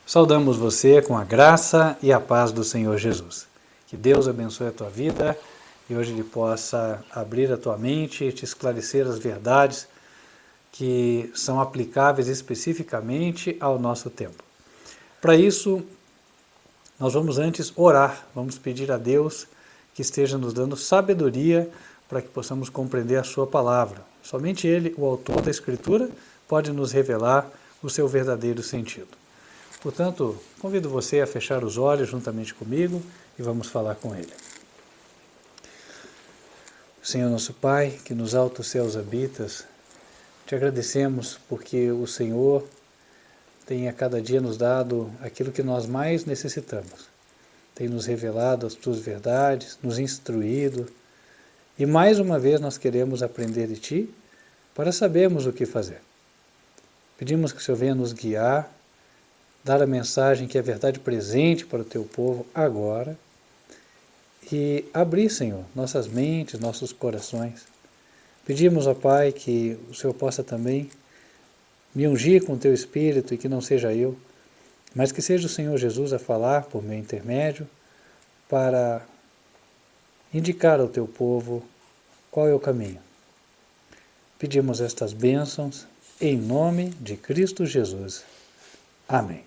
Saudamos você com a graça e a paz do Senhor Jesus. Que Deus abençoe a tua vida e hoje Ele possa abrir a tua mente e te esclarecer as verdades que são aplicáveis especificamente ao nosso tempo. Para isso, nós vamos antes orar, vamos pedir a Deus que esteja nos dando sabedoria para que possamos compreender a sua palavra. Somente Ele, o autor da Escritura, pode nos revelar o seu verdadeiro sentido. Portanto, convido você a fechar os olhos juntamente comigo e vamos falar com Ele. Senhor nosso Pai, que nos altos céus habitas, te agradecemos porque o Senhor tem a cada dia nos dado aquilo que nós mais necessitamos. Tem nos revelado as tuas verdades, nos instruído e mais uma vez nós queremos aprender de ti para sabermos o que fazer. Pedimos que o Senhor venha nos guiar, dar a mensagem que é verdade presente para o teu povo agora e abrir, Senhor, nossas mentes, nossos corações. Pedimos, ó Pai, que o Senhor possa também me ungir com o teu Espírito e que não seja eu, mas que seja o Senhor Jesus a falar por meu intermédio para indicar ao teu povo qual é o caminho. Pedimos estas bênçãos em nome de Cristo Jesus. Amém.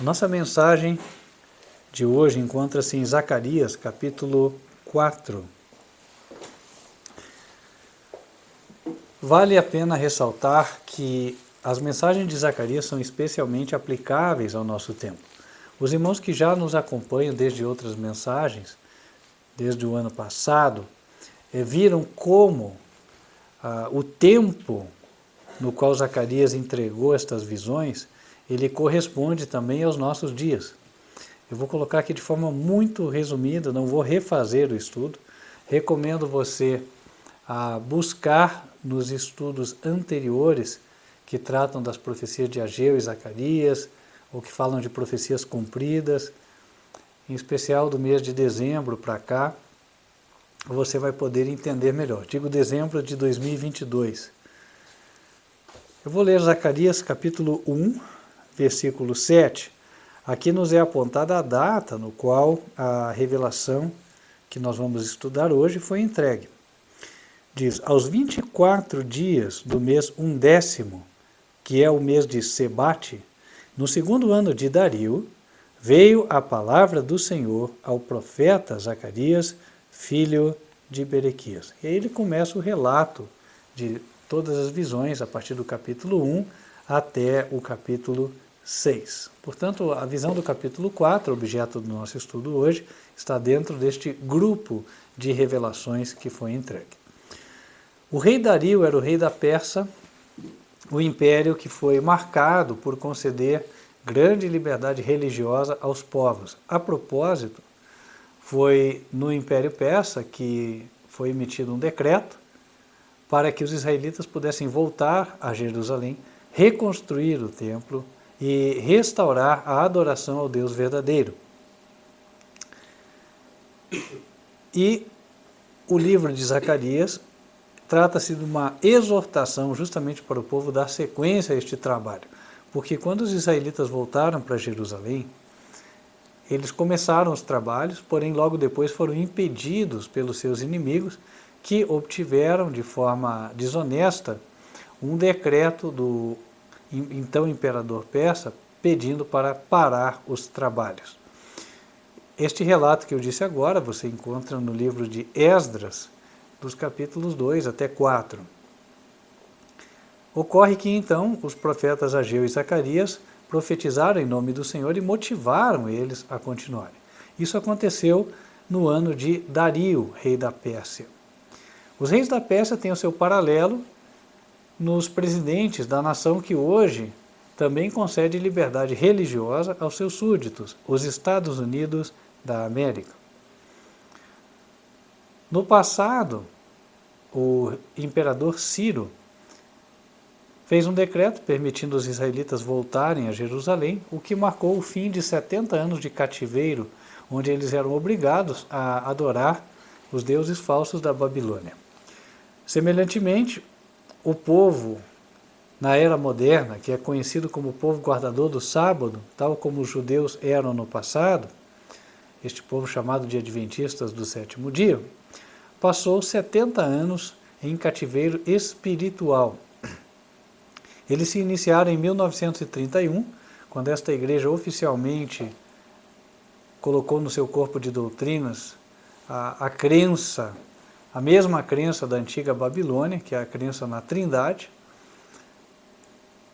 Nossa mensagem de hoje encontra-se em Zacarias, capítulo 4. Vale a pena ressaltar que as mensagens de Zacarias são especialmente aplicáveis ao nosso tempo. Os irmãos que já nos acompanham desde outras mensagens, desde o ano passado, viram como o tempo no qual Zacarias entregou estas visões, ele corresponde também aos nossos dias. Eu vou colocar aqui de forma muito resumida, não vou refazer o estudo. Recomendo você buscar nos estudos anteriores que tratam das profecias de Ageu e Zacarias, ou que falam de profecias cumpridas, em especial do mês de dezembro para cá, você vai poder entender melhor. Digo dezembro de 2022. Eu vou ler Zacarias capítulo 1, versículo 7. Aqui nos é apontada a data no qual a revelação que nós vamos estudar hoje foi entregue. Diz, aos 24 dias do mês 11º, que é o mês de Sebate, no segundo ano de Dario, veio a palavra do Senhor ao profeta Zacarias, filho de Berequias. E aí ele começa o relato de todas as visões, a partir do capítulo 1 até o capítulo 6. Portanto, a visão do capítulo 4, objeto do nosso estudo hoje, está dentro deste grupo de revelações que foi entregue. O rei Dario era o rei da Pérsia, o império que foi marcado por conceder grande liberdade religiosa aos povos. A propósito, foi no Império Persa que foi emitido um decreto para que os israelitas pudessem voltar a Jerusalém, reconstruir o templo e restaurar a adoração ao Deus verdadeiro. E o livro de Zacarias trata-se de uma exortação justamente para o povo dar sequência a este trabalho, porque quando os israelitas voltaram para Jerusalém, eles começaram os trabalhos, porém logo depois foram impedidos pelos seus inimigos, que obtiveram de forma desonesta um decreto do então imperador persa pedindo para parar os trabalhos. Este relato que eu disse agora você encontra no livro de Esdras, dos capítulos 2 até 4. Ocorre que então os profetas Ageu e Zacarias profetizaram em nome do Senhor e motivaram eles a continuarem. Isso aconteceu no ano de Dario, rei da Pérsia. Os reis da Pérsia têm o seu paralelo nos presidentes da nação que hoje também concede liberdade religiosa aos seus súditos, os Estados Unidos da América. No passado, o imperador Ciro fez um decreto permitindo os israelitas voltarem a Jerusalém, o que marcou o fim de 70 anos de cativeiro, onde eles eram obrigados a adorar os deuses falsos da Babilônia. Semelhantemente, o povo na era moderna, que é conhecido como o povo guardador do sábado, tal como os judeus eram no passado, este povo chamado de adventistas do sétimo dia, passou 70 anos em cativeiro espiritual. Eles se iniciaram em 1931, quando esta igreja oficialmente colocou no seu corpo de doutrinas a crença, a mesma crença da antiga Babilônia, que é a crença na Trindade.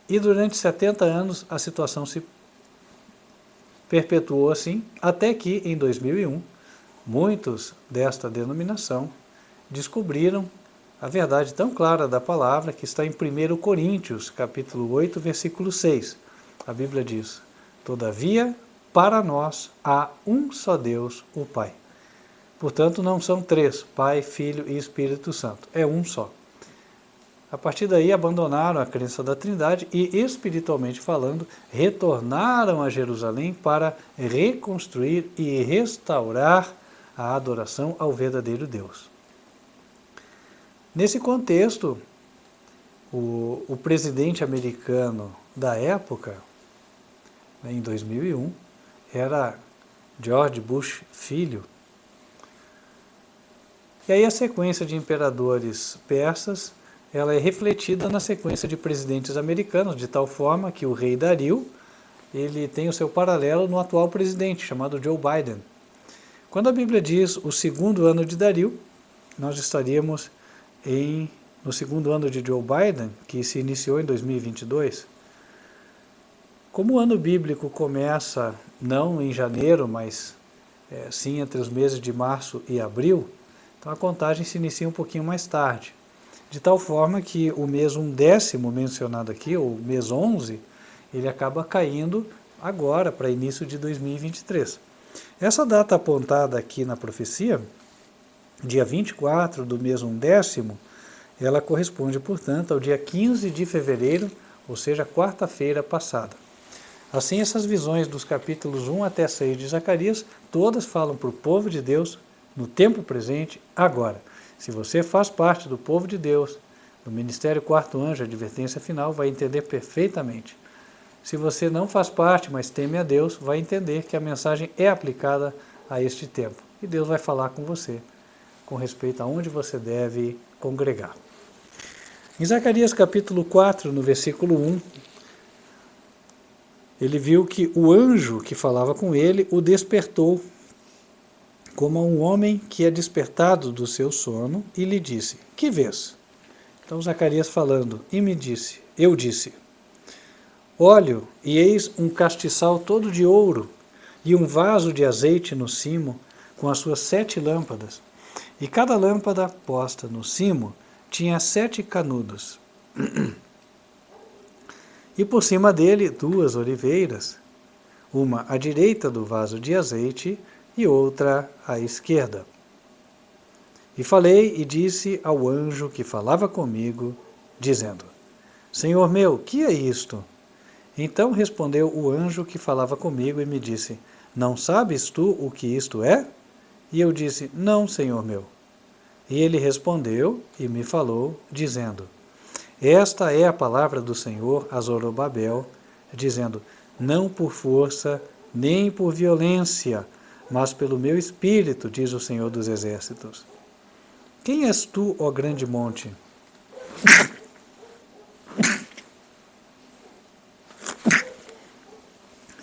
E durante 70 anos a situação se perpetuou assim, até que em 2001, muitos desta denominação descobriram a verdade tão clara da palavra que está em 1 Coríntios, capítulo 8, versículo 6. A Bíblia diz: todavia, para nós há um só Deus, o Pai. Portanto, não são três, Pai, Filho e Espírito Santo, é um só. A partir daí, abandonaram a crença da Trindade e, espiritualmente falando, retornaram a Jerusalém para reconstruir e restaurar a adoração ao verdadeiro Deus. Nesse contexto, o presidente americano da época, em 2001, era George Bush Filho. E aí a sequência de imperadores persas, ela é refletida na sequência de presidentes americanos, de tal forma que o rei Dario, ele tem o seu paralelo no atual presidente, chamado Joe Biden. Quando a Bíblia diz o segundo ano de Dario, nós estaríamos no segundo ano de Joe Biden, que se iniciou em 2022. Como o ano bíblico começa não em janeiro, mas sim entre os meses de março e abril, então a contagem se inicia um pouquinho mais tarde. De tal forma que o mês 1/10 mencionado aqui, ou mês 11, ele acaba caindo agora, para início de 2023. Essa data apontada aqui na profecia, dia 24 do mês 1/10, ela corresponde, portanto, ao dia 15 de fevereiro, ou seja, quarta-feira passada. Assim, essas visões dos capítulos 1 até 6 de Zacarias, todas falam para o povo de Deus no tempo presente, agora. Se você faz parte do povo de Deus, do Ministério Quarto Anjo, Advertência Final, vai entender perfeitamente. Se você não faz parte, mas teme a Deus, vai entender que a mensagem é aplicada a este tempo. E Deus vai falar com você com respeito a onde você deve congregar. Em Zacarias capítulo 4, no versículo 1, ele viu que o anjo que falava com ele o despertou como a um homem que é despertado do seu sono, e lhe disse: que vês? Então Zacarias falando, e me disse, eu disse: olho, e eis um castiçal todo de ouro, e um vaso de azeite no cimo, com as suas 7 lâmpadas. E cada lâmpada posta no cimo tinha 7 canudos. E por cima dele 2 oliveiras, uma à direita do vaso de azeite, e outra à esquerda. E falei e disse ao anjo que falava comigo, dizendo: Senhor meu, que é isto? Então respondeu o anjo que falava comigo e me disse: Não sabes tu o que isto é? E eu disse: Não, Senhor meu. E ele respondeu e me falou, dizendo: Esta é a palavra do Senhor a Zorobabel, dizendo: Não por força, nem por violência, mas pelo meu espírito, diz o Senhor dos Exércitos. Quem és tu, ó grande monte?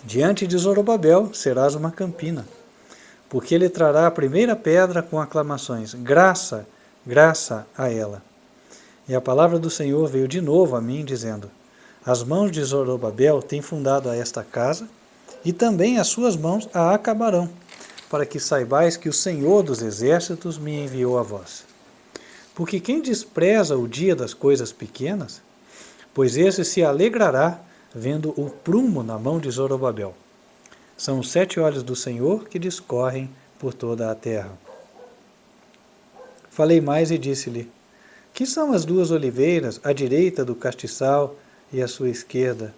Diante de Zorobabel serás uma campina, porque ele trará a primeira pedra com aclamações, graça, graça a ela. E a palavra do Senhor veio de novo a mim, dizendo: As mãos de Zorobabel têm fundado a esta casa, e também as suas mãos a acabarão, para que saibais que o Senhor dos Exércitos me enviou a vós. Porque quem despreza o dia das coisas pequenas, pois esse se alegrará vendo o prumo na mão de Zorobabel. São os 7 olhos do Senhor que discorrem por toda a terra. Falei mais e disse-lhe: Que são as 2 oliveiras à direita do castiçal e à sua esquerda?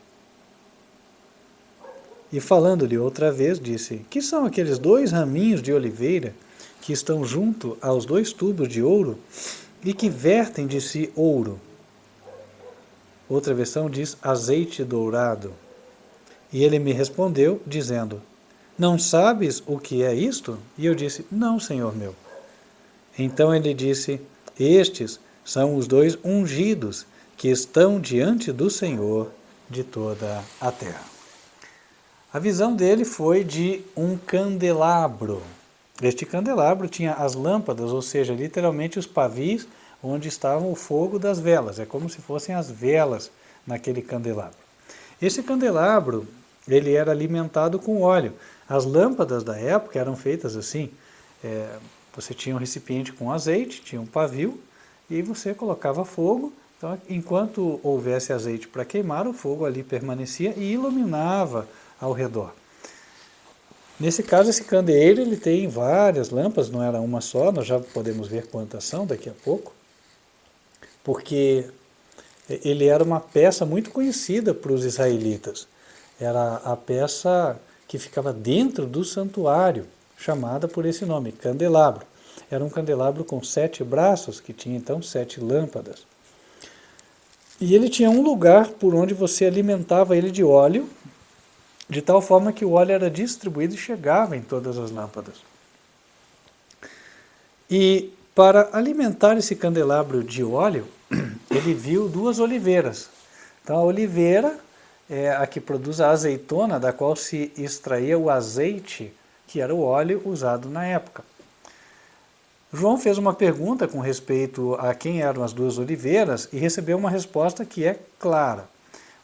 E falando-lhe outra vez, disse: Que são aqueles 2 raminhos de oliveira que estão junto aos 2 tubos de ouro e que vertem de si ouro? Outra versão diz azeite dourado. E ele me respondeu, dizendo, não sabes o que é isto? E eu disse, não, Senhor meu. Então ele disse, estes são os 2 ungidos que estão diante do Senhor de toda a terra. A visão dele foi de um candelabro. Este candelabro tinha as lâmpadas, ou seja, literalmente os pavis onde estavam o fogo das velas. É como se fossem as velas naquele candelabro. Esse candelabro, ele era alimentado com óleo. As lâmpadas da época eram feitas assim. Você tinha um recipiente com azeite, tinha um pavio, e você colocava fogo. Então, enquanto houvesse azeite para queimar, o fogo ali permanecia e iluminava ao redor. Nesse caso, esse candeeiro ele tem várias lâmpadas, não era uma só, nós já podemos ver quantas são daqui a pouco, porque ele era uma peça muito conhecida para os israelitas. Era a peça que ficava dentro do santuário, chamada por esse nome, candelabro. Era um candelabro com 7 braços, que tinha então 7 lâmpadas. E ele tinha um lugar por onde você alimentava ele de óleo, de tal forma que o óleo era distribuído e chegava em todas as lâmpadas. E para alimentar esse candelabro de óleo, ele viu 2 oliveiras. Então a oliveira é a que produz a azeitona, da qual se extraía o azeite, que era o óleo usado na época. João fez uma pergunta com respeito a quem eram as 2 oliveiras e recebeu uma resposta que é clara,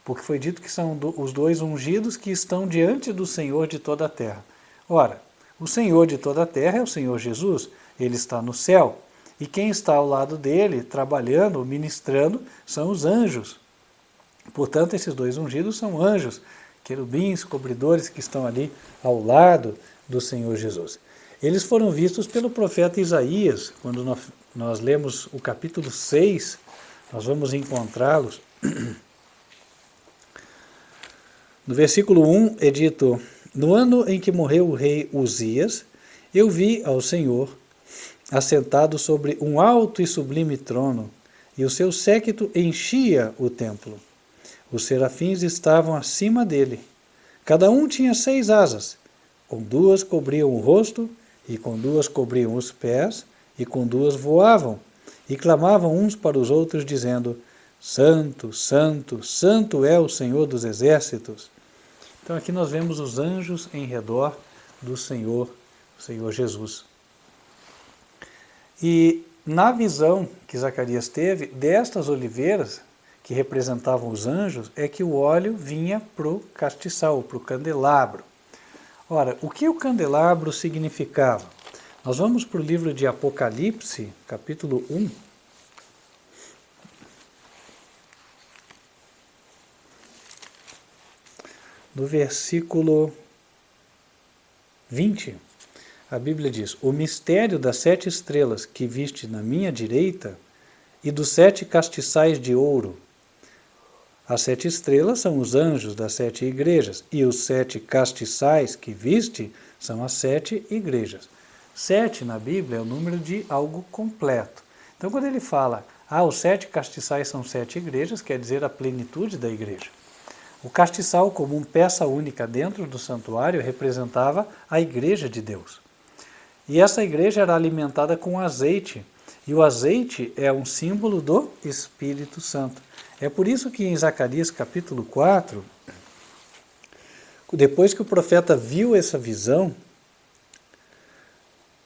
porque foi dito que são os 2 ungidos que estão diante do Senhor de toda a terra. Ora, o Senhor de toda a terra é o Senhor Jesus, ele está no céu, e quem está ao lado dele, trabalhando, ministrando, são os anjos. Portanto, esses 2 ungidos são anjos, querubins, cobridores que estão ali ao lado do Senhor Jesus. Eles foram vistos pelo profeta Isaías. Quando nós lemos o capítulo 6, nós vamos encontrá-los. No versículo 1 é dito, no ano em que morreu o rei Uzias, eu vi ao Senhor assentado sobre um alto e sublime trono, e o seu séquito enchia o templo. Os serafins estavam acima dele. Cada um tinha 6 asas, com 2 cobriam o rosto, e com 2 cobriam os pés, e com 2 voavam, e clamavam uns para os outros, dizendo, Santo, Santo, Santo é o Senhor dos exércitos. Então aqui nós vemos os anjos em redor do Senhor, o Senhor Jesus. E na visão que Zacarias teve destas oliveiras, que representavam os anjos, é que o óleo vinha para o castiçal, para o candelabro. Ora, o que o candelabro significava? Nós vamos para o livro de Apocalipse, capítulo 1. No versículo 20, a Bíblia diz, o mistério das 7 estrelas que viste na minha direita e dos 7 castiçais de ouro. As 7 estrelas são os anjos das 7 igrejas, e os 7 castiçais que viste são as 7 igrejas. 7 na Bíblia é o número de algo completo. Então quando ele fala, os 7 castiçais são 7 igrejas, quer dizer a plenitude da igreja. O castiçal, como uma peça única dentro do santuário, representava a igreja de Deus. E essa igreja era alimentada com azeite, e o azeite é um símbolo do Espírito Santo. É por isso que em Zacarias capítulo 4, depois que o profeta viu essa visão,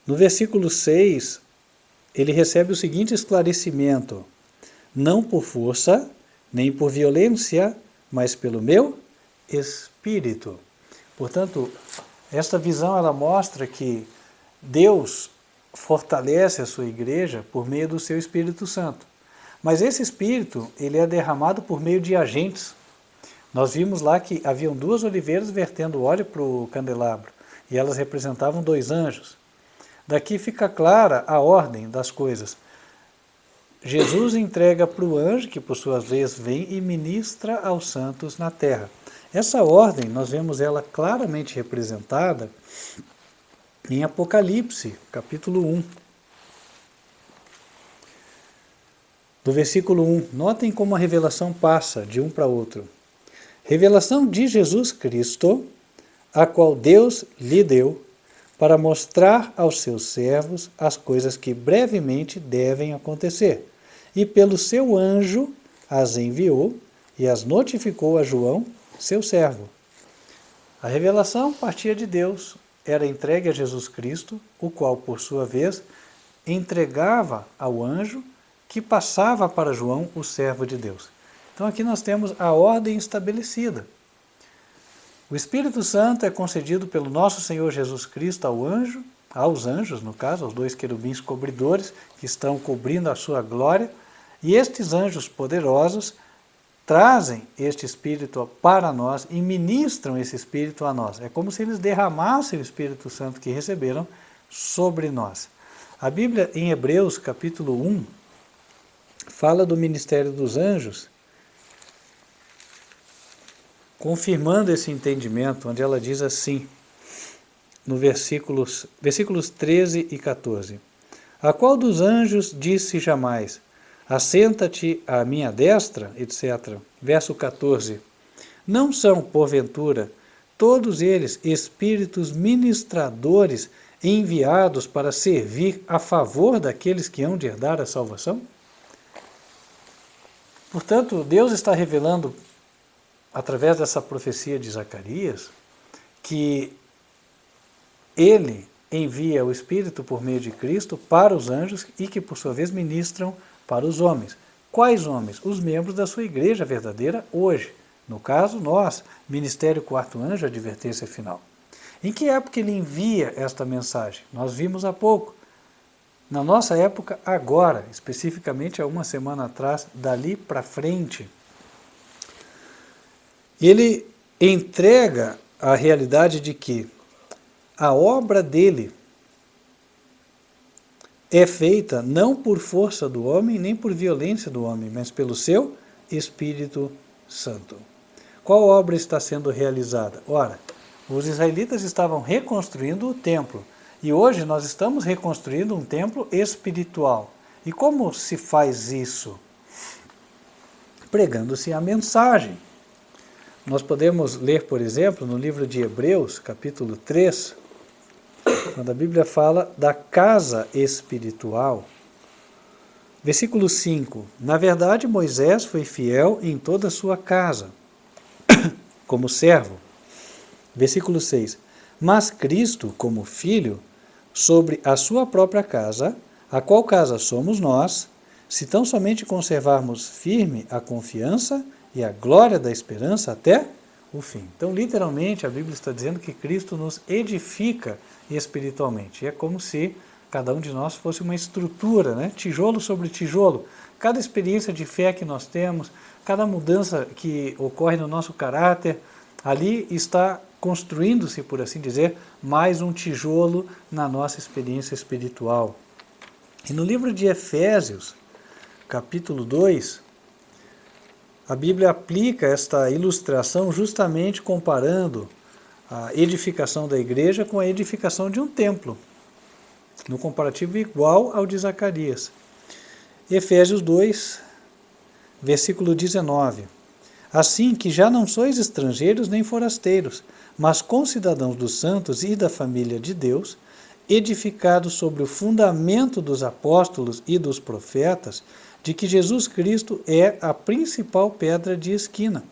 no versículo 6, ele recebe o seguinte esclarecimento, não por força, nem por violência, mas pelo meu Espírito. Portanto, esta visão ela mostra que Deus fortalece a sua igreja por meio do seu Espírito Santo. Mas esse Espírito, ele é derramado por meio de agentes. Nós vimos lá que haviam 2 oliveiras vertendo óleo para o candelabro, e elas representavam 2 anjos. Daqui fica clara a ordem das coisas. Jesus entrega para o anjo, que por sua vez vem e ministra aos santos na terra. Essa ordem, nós vemos ela claramente representada em Apocalipse, capítulo 1. do versículo 1. Notem como a revelação passa de um para outro. Revelação de Jesus Cristo, a qual Deus lhe deu, para mostrar aos seus servos as coisas que brevemente devem acontecer. E pelo seu anjo as enviou e as notificou a João, seu servo. A revelação partia de Deus, era entregue a Jesus Cristo, o qual, por sua vez, entregava ao anjo que passava para João, o servo de Deus. Então aqui nós temos a ordem estabelecida. O Espírito Santo é concedido pelo nosso Senhor Jesus Cristo aos anjos, no caso, aos 2 querubins cobridores que estão cobrindo a sua glória, e estes anjos poderosos trazem este Espírito para nós e ministram esse Espírito a nós. É como se eles derramassem o Espírito Santo que receberam sobre nós. A Bíblia, em Hebreus, capítulo 1, fala do ministério dos anjos, confirmando esse entendimento, onde ela diz assim, no versículos 13 e 14. A qual dos anjos disse jamais, assenta-te à minha destra, etc. Verso 14. Não são, porventura, todos eles espíritos ministradores enviados para servir a favor daqueles que hão de herdar a salvação? Portanto, Deus está revelando, através dessa profecia de Zacarias, que Ele envia o Espírito por meio de Cristo para os anjos e que, por sua vez, ministram para os homens. Quais homens? Os membros da sua igreja verdadeira hoje. No caso, nós, Ministério Quarto Anjo, Advertência Final. Em que época ele envia esta mensagem? Nós vimos há pouco. Na nossa época, agora, especificamente há uma semana atrás, dali para frente, ele entrega a realidade de que a obra dele é feita não por força do homem, nem por violência do homem, mas pelo seu Espírito Santo. Qual obra está sendo realizada? Ora, os israelitas estavam reconstruindo o templo, e hoje nós estamos reconstruindo um templo espiritual. E como se faz isso? Pregando-se a mensagem. Nós podemos ler, por exemplo, no livro de Hebreus, capítulo 3, quando a Bíblia fala da casa espiritual. Versículo 5. Na verdade, Moisés foi fiel em toda a sua casa, como servo. Versículo 6. Mas Cristo, como filho, sobre a sua própria casa, a qual casa somos nós, se tão somente conservarmos firme a confiança e a glória da esperança até o fim. Então, literalmente, a Bíblia está dizendo que Cristo nos edifica espiritualmente. E é como se cada um de nós fosse uma estrutura, né? Tijolo sobre tijolo. Cada experiência de fé que nós temos, cada mudança que ocorre no nosso caráter, ali está construindo-se, por assim dizer, mais um tijolo na nossa experiência espiritual. E no livro de Efésios, capítulo 2, a Bíblia aplica esta ilustração justamente comparando a edificação da igreja com a edificação de um templo, no comparativo igual ao de Zacarias. Efésios 2, versículo 19. Assim que já não sois estrangeiros nem forasteiros, mas concidadãos dos santos e da família de Deus, edificados sobre o fundamento dos apóstolos e dos profetas, de que Jesus Cristo é a principal pedra de esquina,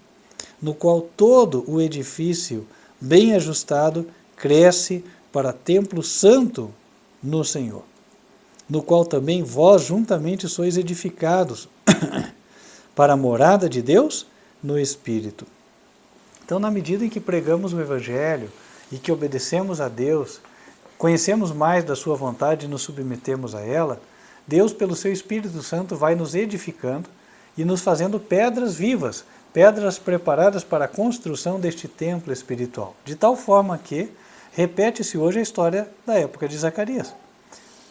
no qual todo o edifício bem ajustado cresce para templo santo no Senhor, no qual também vós juntamente sois edificados para a morada de Deus no Espírito. Então, na medida em que pregamos o Evangelho e que obedecemos a Deus, conhecemos mais da sua vontade e nos submetemos a ela, Deus, pelo seu Espírito Santo, vai nos edificando e nos fazendo pedras vivas, pedras preparadas para a construção deste templo espiritual. De tal forma que repete-se hoje a história da época de Zacarias.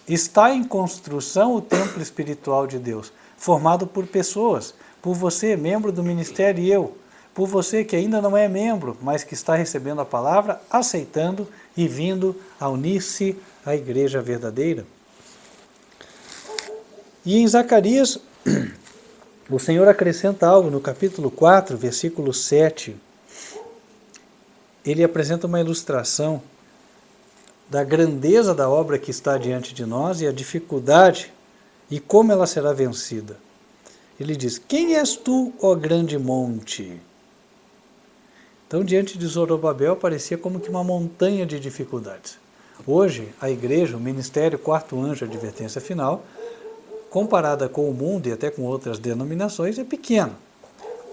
Está em construção o templo espiritual de Deus, formado por pessoas, por você, membro do ministério, e eu, por você que ainda não é membro, mas que está recebendo a palavra, aceitando e vindo a unir-se à igreja verdadeira. E em Zacarias, O Senhor acrescenta algo no capítulo 4, versículo 7. Ele apresenta uma ilustração da grandeza da obra que está diante de nós e a dificuldade e como ela será vencida. Ele diz: quem és tu, ó grande monte? Então, diante de Zorobabel, parecia como que uma montanha de dificuldades. Hoje, a igreja, o ministério Quarto Anjo, Advertência Final, comparada com o mundo e até com outras denominações, é pequeno.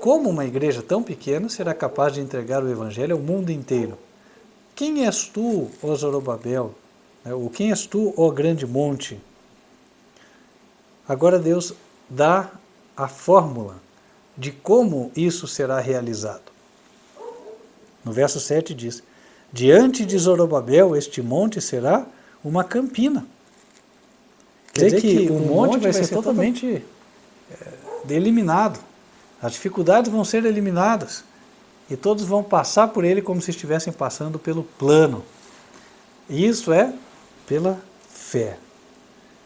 Como uma igreja tão pequena será capaz de entregar o evangelho ao mundo inteiro? Quem és tu, ó Zorobabel? Ou quem és tu, ó grande monte? Agora Deus dá a fórmula de como isso será realizado. No verso 7 diz: diante de Zorobabel este monte será uma campina. Quer dizer que o monte vai ser totalmente eliminado. As dificuldades vão ser eliminadas. E todos vão passar por ele como se estivessem passando pelo plano. E isso é pela fé.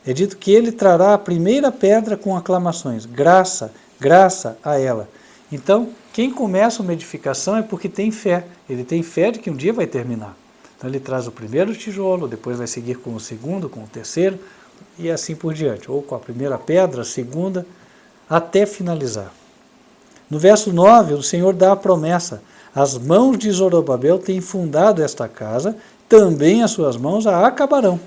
É dito que ele trará a primeira pedra com aclamações. Graça, graça a ela. Então, quem começa uma edificação é porque tem fé. Ele tem fé de que um dia vai terminar. Então ele traz o primeiro tijolo, depois vai seguir com o segundo, com o terceiro, e assim por diante. Ou com a primeira pedra, a segunda, até finalizar. No verso 9, o Senhor dá a promessa: as mãos de Zorobabel têm fundado esta casa, também as suas mãos a acabarão,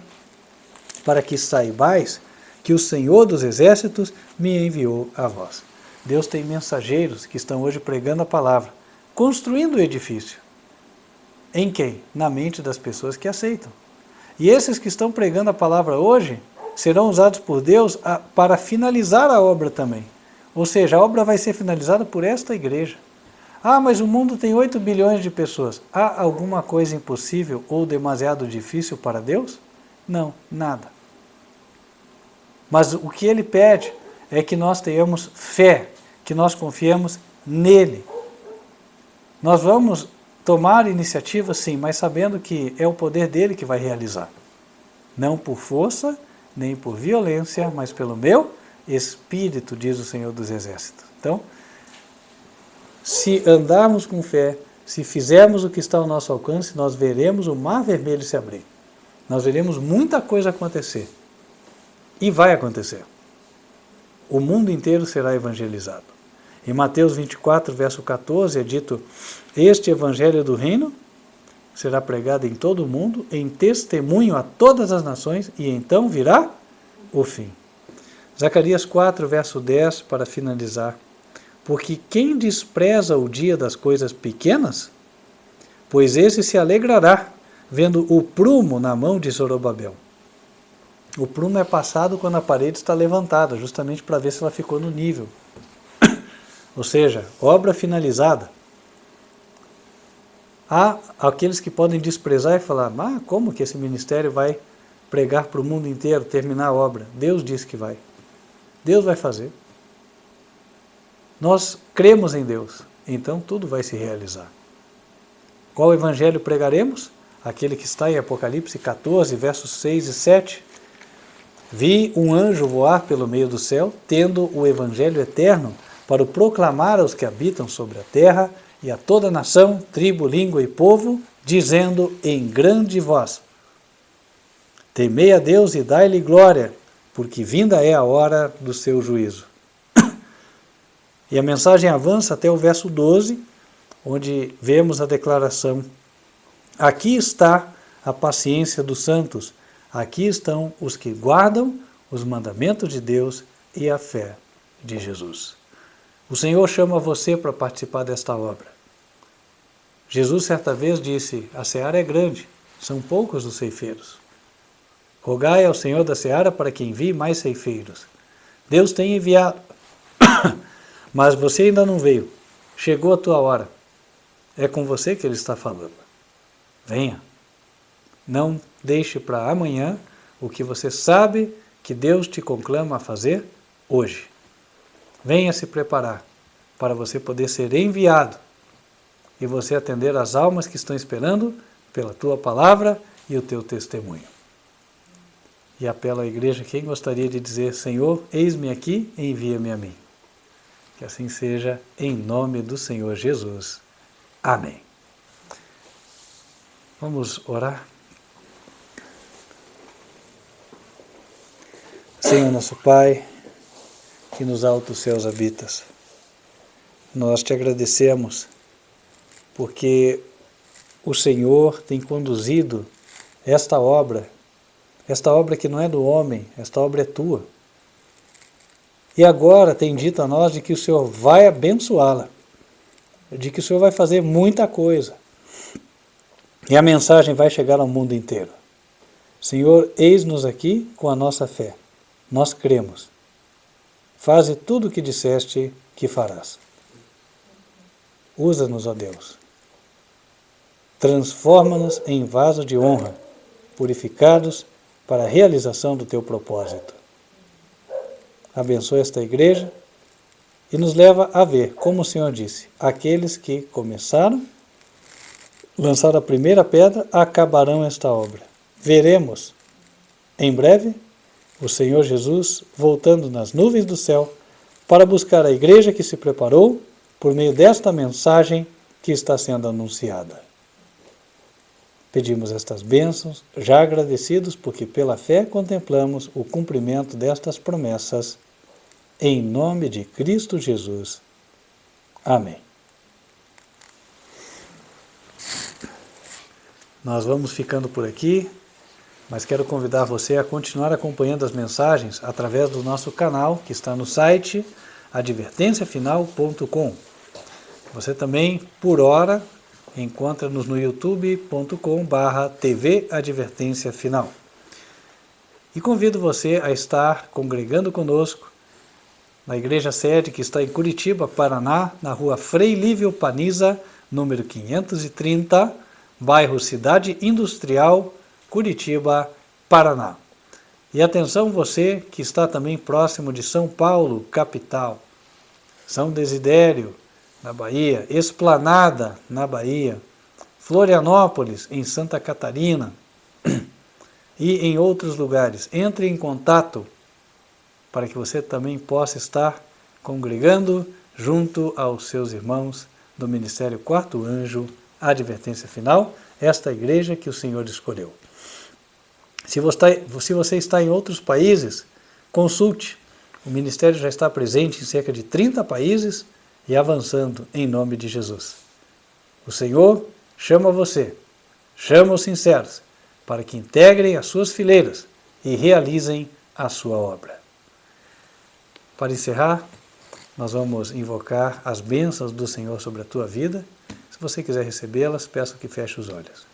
para que saibais que o Senhor dos Exércitos me enviou a vós. Deus tem mensageiros que estão hoje pregando a palavra, construindo o edifício. Em quem? Na mente das pessoas que aceitam. E esses que estão pregando a palavra hoje serão usados por Deus para finalizar a obra também. Ou seja, a obra vai ser finalizada por esta igreja. Ah, mas o mundo tem 8 bilhões de pessoas. Há alguma coisa impossível ou demasiado difícil para Deus? Não, nada. Mas o que ele pede é que nós tenhamos fé, que nós confiemos nele. Nós vamos tomar iniciativa, sim, mas sabendo que é o poder dele que vai realizar. Não por força, nem por violência, mas pelo meu Espírito, diz o Senhor dos Exércitos. Então, se andarmos com fé, se fizermos o que está ao nosso alcance, nós veremos o mar vermelho se abrir. Nós veremos muita coisa acontecer. E vai acontecer. O mundo inteiro será evangelizado. Em Mateus 24, verso 14, é dito: este evangelho do reino será pregado em todo o mundo, em testemunho a todas as nações, e então virá o fim. Zacarias 4, verso 10, para finalizar: porque quem despreza o dia das coisas pequenas, pois esse se alegrará, vendo o prumo na mão de Zorobabel. O prumo é passado quando a parede está levantada, justamente para ver se ela ficou no nível. Ou seja, obra finalizada. Há aqueles que podem desprezar e falar: como que esse ministério vai pregar para o mundo inteiro, terminar a obra? Deus disse que vai. Deus vai fazer. Nós cremos em Deus, então tudo vai se realizar. Qual evangelho pregaremos? Aquele que está em Apocalipse 14, versos 6 e 7. Vi um anjo voar pelo meio do céu, tendo o evangelho eterno, para o proclamar aos que habitam sobre a terra, e a toda nação, tribo, língua e povo, dizendo em grande voz: temei a Deus e dai-lhe glória, porque vinda é a hora do seu juízo. E a mensagem avança até o verso 12, onde vemos a declaração: aqui está a paciência dos santos, aqui estão os que guardam os mandamentos de Deus e a fé de Jesus. O Senhor chama você para participar desta obra. Jesus certa vez disse: a seara é grande, são poucos os ceifeiros. Rogai ao Senhor da seara para que envie mais ceifeiros. Deus tem enviado, mas você ainda não veio. Chegou a tua hora. É com você que Ele está falando. Venha. Não deixe para amanhã o que você sabe que Deus te conclama a fazer hoje. Venha se preparar para você poder ser enviado e você atender às almas que estão esperando pela tua palavra e o teu testemunho. E apelo à igreja: quem gostaria de dizer: Senhor, eis-me aqui, envia-me a mim. Que assim seja, em nome do Senhor Jesus. Amém. Vamos orar? Senhor nosso Pai, que nos altos céus habitas, nós te agradecemos porque o Senhor tem conduzido esta obra que não é do homem, esta obra é tua. E agora tem dito a nós de que o Senhor vai abençoá-la, de que o Senhor vai fazer muita coisa. E a mensagem vai chegar ao mundo inteiro. Senhor, eis-nos aqui com a nossa fé. Nós cremos. Faze tudo o que disseste que farás. Usa-nos, ó Deus. Transforma-nos em vaso de honra, purificados para a realização do teu propósito. Abençoa esta igreja e nos leva a ver, como o Senhor disse, aqueles que começaram, lançaram a primeira pedra, acabarão esta obra. Veremos, em breve, o Senhor Jesus voltando nas nuvens do céu para buscar a igreja que se preparou por meio desta mensagem que está sendo anunciada. Pedimos estas bênçãos, já agradecidos porque pela fé contemplamos o cumprimento destas promessas, em nome de Cristo Jesus. Amém. Nós vamos ficando por aqui, mas quero convidar você a continuar acompanhando as mensagens através do nosso canal, que está no site advertenciafinal.com. Você também, por hora, encontra-nos no youtube.com/TV Advertência Final. E convido você a estar congregando conosco na igreja sede que está em Curitiba, Paraná, na rua Frei Lívio Paniza, número 530, bairro Cidade Industrial, Curitiba, Paraná. E atenção você que está também próximo de São Paulo, capital, São Desidério, na Bahia, Esplanada, na Bahia, Florianópolis, em Santa Catarina e em outros lugares. Entre em contato para que você também possa estar congregando junto aos seus irmãos do Ministério Quarto Anjo, Advertência Final, esta igreja que o Senhor escolheu. Se você está em outros países, consulte. O Ministério já está presente em cerca de 30 países e avançando em nome de Jesus. O Senhor chama você, chama os sinceros, para que integrem as suas fileiras e realizem a sua obra. Para encerrar, nós vamos invocar as bênçãos do Senhor sobre a tua vida. Se você quiser recebê-las, peço que feche os olhos.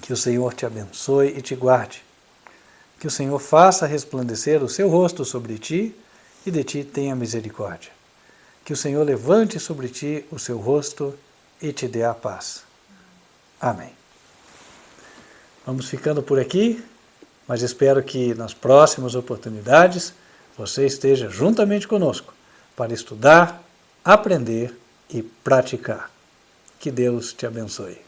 Que o Senhor te abençoe e te guarde. Que o Senhor faça resplandecer o seu rosto sobre ti e de ti tenha misericórdia. Que o Senhor levante sobre ti o seu rosto e te dê a paz. Amém. Vamos ficando por aqui, mas espero que nas próximas oportunidades você esteja juntamente conosco para estudar, aprender e praticar. Que Deus te abençoe.